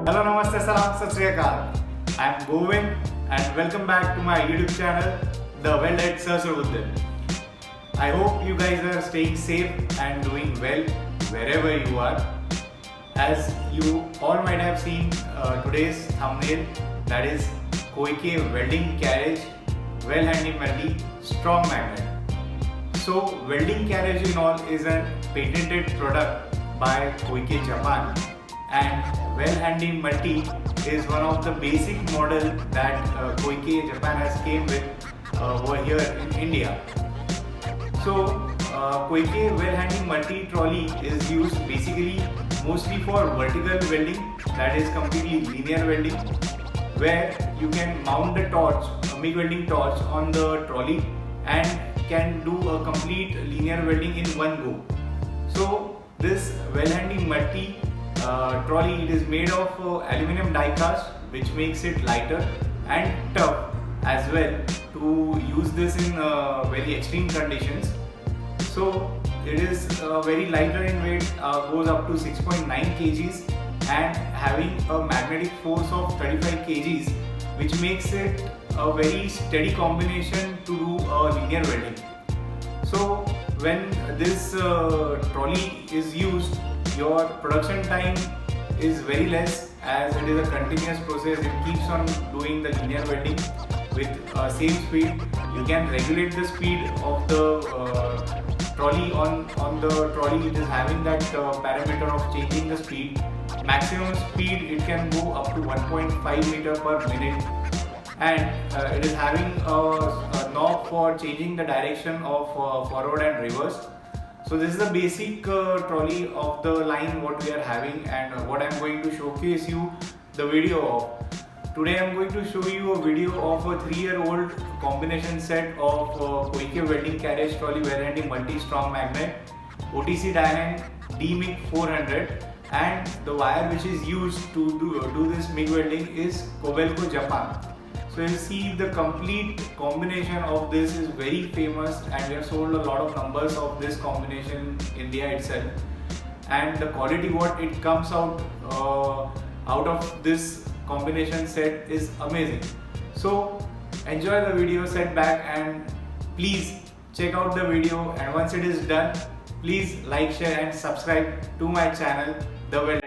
Hello, Namaste, Salam, Sat Sri Akal. I am Govind and welcome back to my YouTube channel, The Welds. I hope you guys are staying safe and doing well wherever you are. As you all might have seen today's thumbnail, that is Koike Welding Carriage Well-Handy Multi Strong Magnet. So welding carriage in all is a patented product by Koike Japan, and Well-Handy Multi is one of the basic model that Koike Japan has came with over here in India. So Koike Well-Handy Multi Trolley is used basically mostly for vertical welding, that is completely linear welding, where you can mount the torch, a MIG welding torch on the trolley and can do a complete linear welding in one go. So this Well-Handy Multi trolley, it is made of aluminum die cast, which makes it lighter and tough as well to use this in very extreme conditions. So it is very lighter in weight, goes up to 6.9 kgs and having a magnetic force of 35 kgs, which makes it a very steady combination to do linear welding. So when this trolley is used, your production time is very less, as it is a continuous process. It keeps on doing the linear welding with same speed. You can regulate the speed of the trolley on the trolley. It is having that parameter of changing the speed. Maximum speed it can go up to 1.5 meter per minute, and it is having a knob for changing the direction of forward and reverse. So this is the basic trolley of the line what we are having, and what I am going to showcase you the video of. Today I am going to show you a video of a 3-year-old combination set of Koike Welding Carriage Trolley Well-Handy Multi Strong Magnet OTC Daihen D-MIG 400, and the wire which is used to do this MIG welding is Kobelco Japan. So you see the complete combination of this is very famous, and we have sold a lot of numbers of this combination in India itself, and the quality what it comes out of this combination set is amazing. So enjoy the video, sit back and please check out the video, and once it is done, please like, share and subscribe to my channel, The Welds.